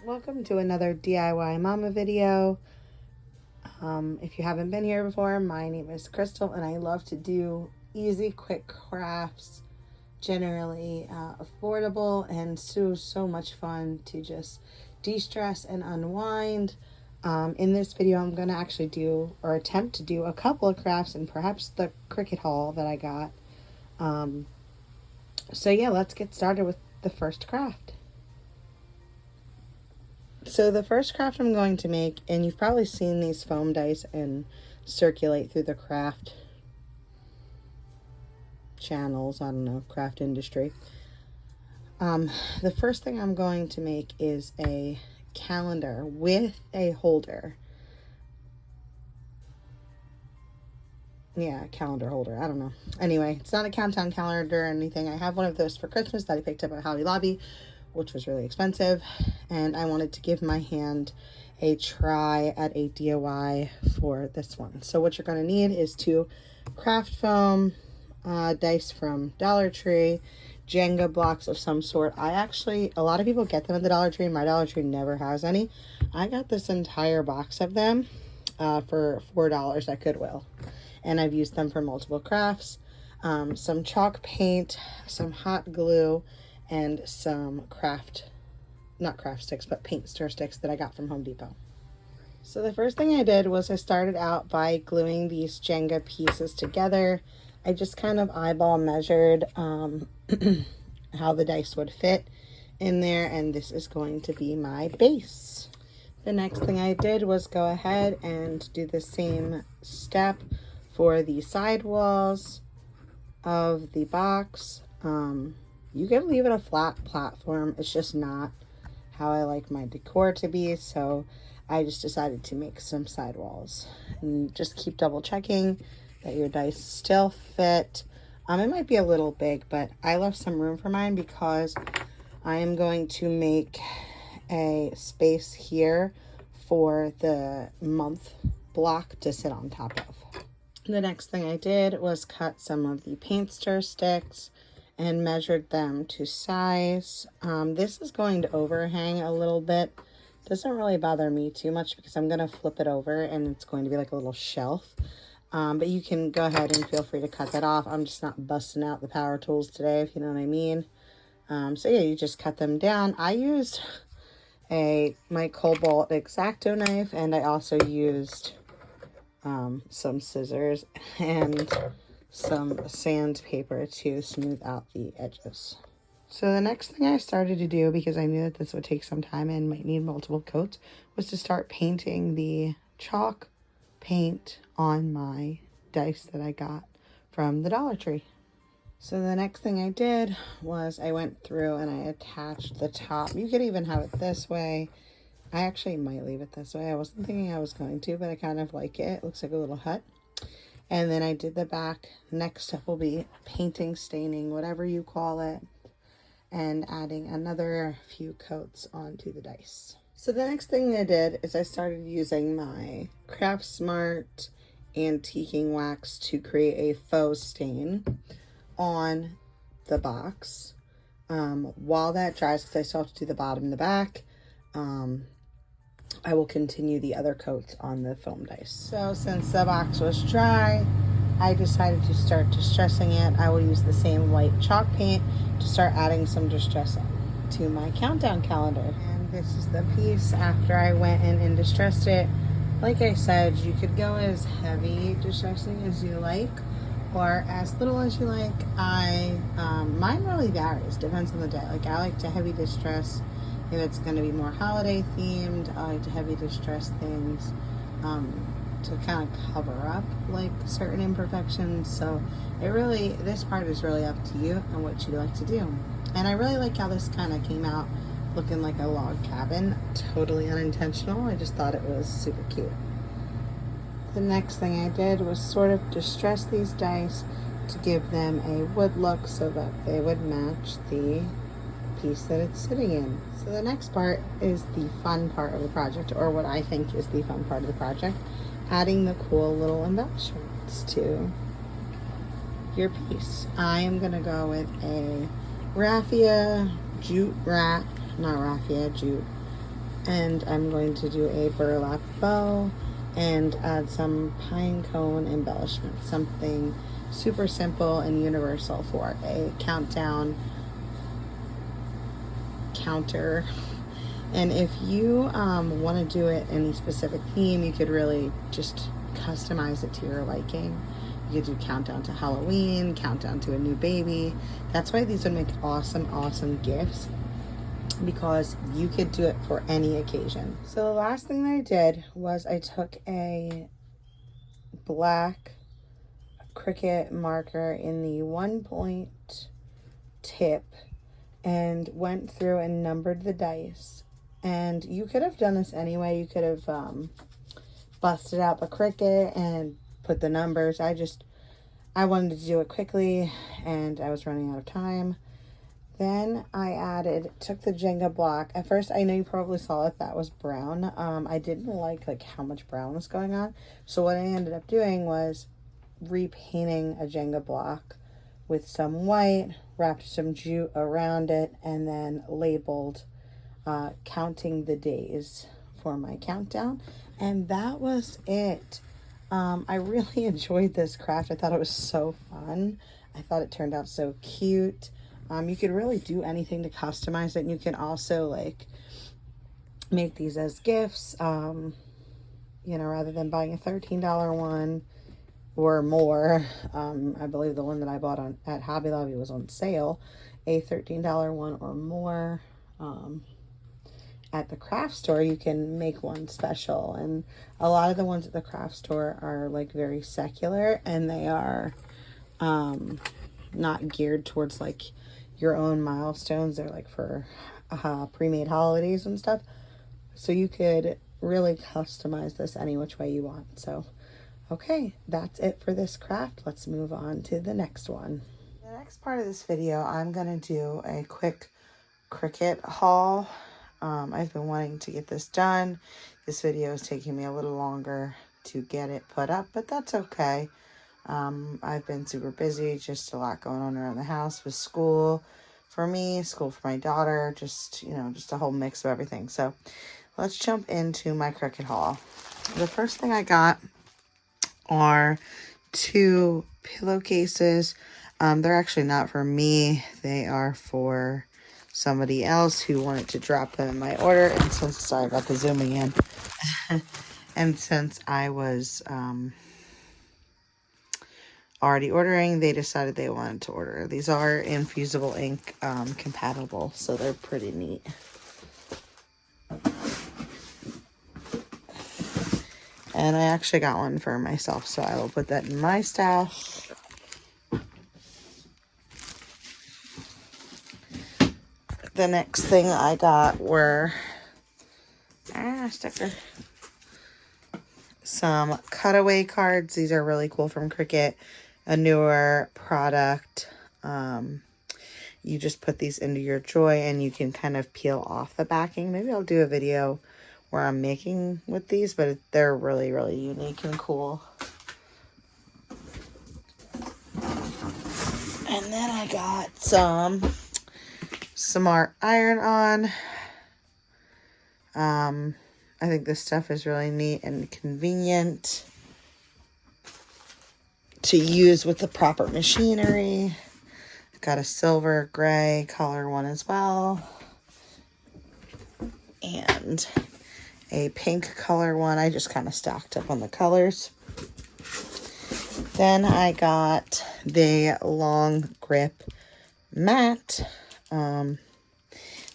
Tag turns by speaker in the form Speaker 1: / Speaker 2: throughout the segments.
Speaker 1: Welcome to another DIY Mama video. If you haven't been here before, my name is Crystal and I love to do easy, quick crafts, generally affordable and so much fun to just de-stress and unwind. In this video, I'm going to actually do or attempt to do a couple of crafts and perhaps the Cricut haul that I got. So yeah, let's get started with the first craft. So the first craft I'm going to make, and you've probably seen these foam dice and circulate through the craft channels, I don't know, craft industry. The first thing I'm going to make is a calendar with a holder. Yeah, calendar holder, I don't know. Anyway, it's not a countdown calendar or anything. I have one of those for Christmas that I picked up at Hobby Lobby, which was really expensive, and I wanted to give my hand a try at a DIY for this one. So what you're going to need is 2 craft foam dice from Dollar Tree, Jenga blocks of some sort. A lot of people get them at the Dollar Tree. My Dollar Tree never has any. I got this entire box of them for $4 at Goodwill, and I've used them for multiple crafts. Some chalk paint, some hot glue, and some not craft sticks, but paint stir sticks that I got from Home Depot. So the first thing I did was I started out by gluing these Jenga pieces together. I just kind of eyeball measured how the dice would fit in there, and this is going to be my base. The next thing I did was go ahead and do the same step for the side walls of the box. You can leave it a flat platform. It's just not how I like my decor to be, so I just decided to make some sidewalls. And just keep double checking that your dice still fit. It might be a little big, but I left some room for mine because I am going to make a space here for the month block to sit on top of. The next thing I did was cut some of the paint stir sticks and measured them to size. This is going to overhang a little bit. Doesn't really bother me too much because I'm going to flip it over and it's going to be like a little shelf. But you can go ahead and feel free to cut that off. I'm just not busting out the power tools today, if you know what I mean. So yeah, you just cut them down. I used my Cobalt X-Acto knife, and I also used some scissors and some sandpaper to smooth out the edges. So the next thing I started to do, because I knew that this would take some time and might need multiple coats, was to start painting the chalk paint on my dice that I got from the Dollar Tree. So the next thing I did was I went through and I attached the top. You could even have it this way. I actually might leave it this way. I wasn't thinking I was going to, but I kind of like it. It looks like a little hut. And then I did the back. Next step will be painting, staining, whatever you call it, and adding another few coats onto the dice. So the next thing I did is I started using my Craft Smart antiquing wax to create a faux stain on the box. While that dries, because I still have to do the bottom and the back, I will continue the other coats on the foam dice. So since the box was dry, I decided to start distressing it. I will use the same white chalk paint to start adding some distressing to my countdown calendar. And this is the piece after I went in and distressed it. Like I said, you could go as heavy distressing as you like, or as little as you like. Mine really varies, depends on the day. Like, I like to heavy distress if it's going to be more holiday themed. I like to heavy distress things to kind of cover up like certain imperfections. So this part is really up to you and what you like to do. And I really like how this kind of came out looking like a log cabin. Totally unintentional. I just thought it was super cute. The next thing I did was sort of distress these dice to give them a wood look so that they would match the piece that it's sitting in. So the next part is the fun part of the project, or what I think is the fun part of the project, adding the cool little embellishments to your piece. I am going to go with a raffia jute And I'm going to do a burlap bow and add some pine cone embellishment, something super simple and universal for a countdown counter. And if you want to do it any specific theme, you could really just customize it to your liking. You could do countdown to Halloween, countdown to a new baby. That's why these would make awesome gifts, because you could do it for any occasion. So the last thing that I did was I took a black Cricut marker in the 1-point tip and went through and numbered the dice. And you could have done this anyway. You could have busted out the Cricut and put the numbers. I wanted to do it quickly and I was running out of time. Then I took the Jenga block. At first, I know you probably saw it, that was brown. I didn't like how much brown was going on. So what I ended up doing was repainting a Jenga block with some white, wrapped some jute around it, and then labeled counting the days for my countdown. And that was it. I really enjoyed this craft. I thought it was so fun. I thought it turned out so cute. You could really do anything to customize it. And you can also make these as gifts, rather than buying a $13 one or more. I believe the one that I bought at Hobby Lobby was on sale, a $13 one or more. At the craft store, you can make one special. And a lot of the ones at the craft store are very secular, and they are not geared towards your own milestones. They're for pre-made holidays and stuff. So you could really customize this any which way you want. So, okay, that's it for this craft. Let's move on to the next one. The next part of this video, I'm going to do a quick Cricut haul. I've been wanting to get this done. This video is taking me a little longer to get it put up, but that's okay. I've been super busy, just a lot going on around the house with school for me, school for my daughter, just a whole mix of everything. So let's jump into my Cricut haul. The first thing I got are 2 pillowcases. They're actually not for me. They are for somebody else who wanted to drop them in my order. And sorry about the zooming in. And since I was already ordering, they decided they wanted to order. These are infusible ink compatible, so they're pretty neat. And I actually got one for myself, so I will put that in my stash. The next thing I got were sticker. Some cutaway cards. These are really cool from Cricut. A newer product. You just put these into your Joy and you can kind of peel off the backing. Maybe I'll do a video where I'm making with these, but they're really unique and cool. And then I got some Smart Iron-On. I think this stuff is really neat and convenient to use with the proper machinery. I've got a silver gray color one as well, and a pink color one. I just kind of stocked up on the colors. Then I got the long grip mat.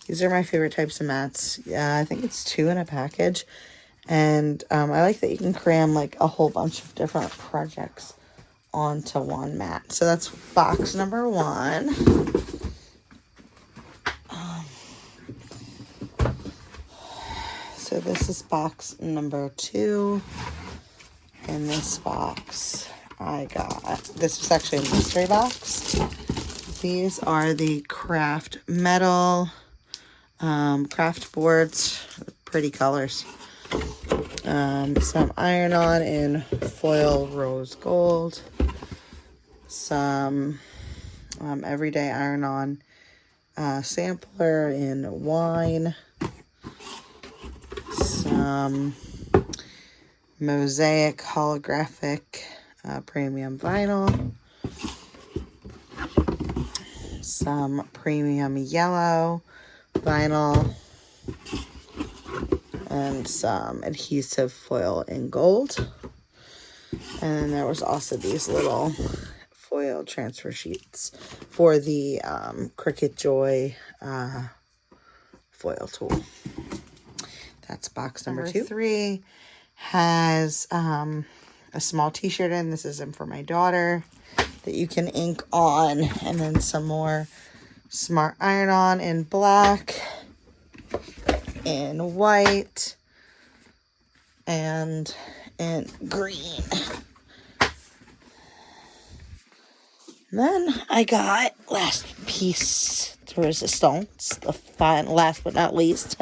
Speaker 1: These are my favorite types of mats. Yeah, I think it's 2 in a package. And I like that you can cram a whole bunch of different projects onto one mat. So that's box number 1. So this is box number 2. In this box, I got, this was actually a mystery box. These are the craft metal craft boards, pretty colors. Some iron-on in foil rose gold. Some everyday iron-on sampler in wine. some mosaic holographic premium vinyl, some premium yellow vinyl, and some adhesive foil in gold. And then there was also these little foil transfer sheets for the Cricut Joy foil tool. That's box number 2. 3 has a small t-shirt in. This is for my daughter that you can ink on, and then some more smart iron-on in black, in white, and in green. Then I got last piece de resistance, the final, last but not least.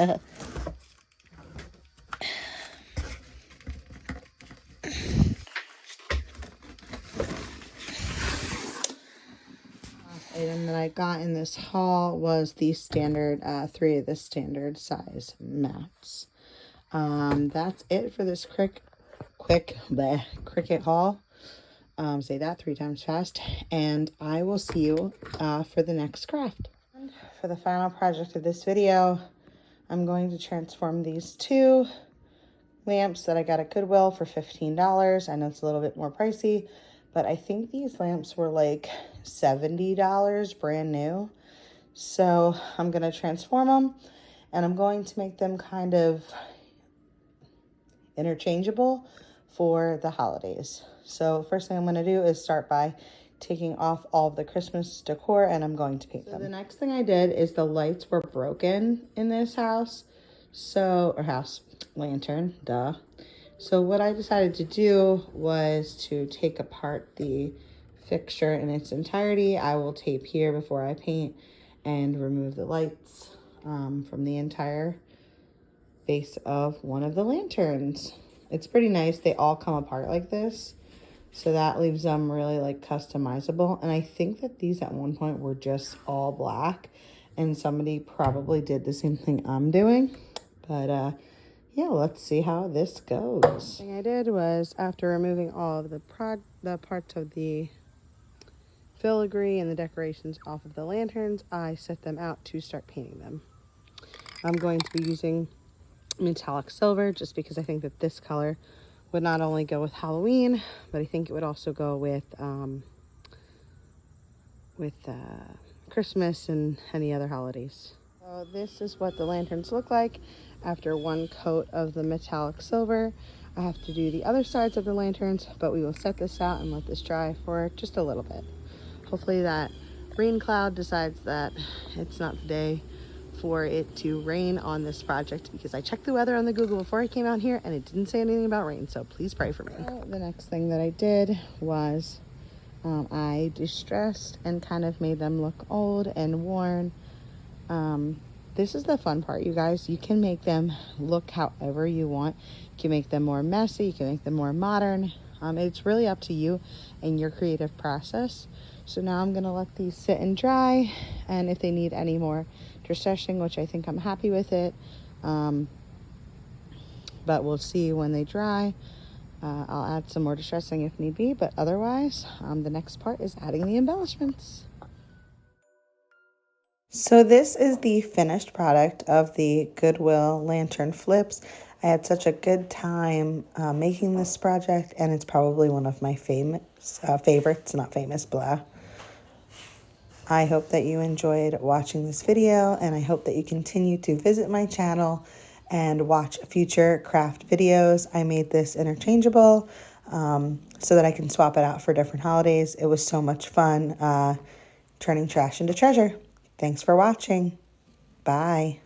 Speaker 1: Item that I got in this haul was the standard 3 of the standard size mats. That's it for this Cricut haul. Say that 3 times fast, and I will see you for the next craft. For the final project of this video, I'm going to transform these 2 lamps that I got at Goodwill for $15. I know it's a little bit more pricey, but I think these lamps were like $70 brand new. So I'm going to transform them, and I'm going to make them kind of interchangeable for the holidays. So first thing I'm going to do is start by taking off all of the Christmas decor, and I'm going to paint them. The next thing I did is the lights were broken in this house. Lantern, duh. So what I decided to do was to take apart the fixture in its entirety. I will tape here before I paint and remove the lights from the entire base of one of the lanterns. It's pretty nice. They all come apart like this, so that leaves them really like customizable. And I think that these at one point were just all black, and somebody probably did the same thing I'm doing. But yeah, let's see how this goes. The thing I did was, after removing all of the parts of the filigree and the decorations off of the lanterns, I set them out to start painting them. I'm going to be using metallic silver just because I think that this color would not only go with Halloween, but I think it would also go with Christmas and any other holidays. So this is what the lanterns look like after one coat of the metallic silver. I have to do the other sides of the lanterns, but we will set this out and let this dry for just a little bit. Hopefully that rain cloud decides that it's not the day for it to rain on this project, because I checked the weather on the Google before I came out here and it didn't say anything about rain, so please pray for me. The next thing that I did was I distressed and kind of made them look old and worn. This is the fun part, you guys. You can make them look however you want. You can make them more messy, you can make them more modern. It's really up to you and your creative process. So now I'm gonna let these sit and dry, and if they need any more distressing, which I think I'm happy with it, but we'll see when they dry. I'll add some more distressing if need be, but otherwise, the next part is adding the embellishments. So this is the finished product of the Goodwill lantern flips. I had such a good time making this project, and it's probably one of my favorites, not famous, blah. I hope that you enjoyed watching this video, and I hope that you continue to visit my channel and watch future craft videos. I made this interchangeable so that I can swap it out for different holidays. It was so much fun turning trash into treasure. Thanks for watching. Bye.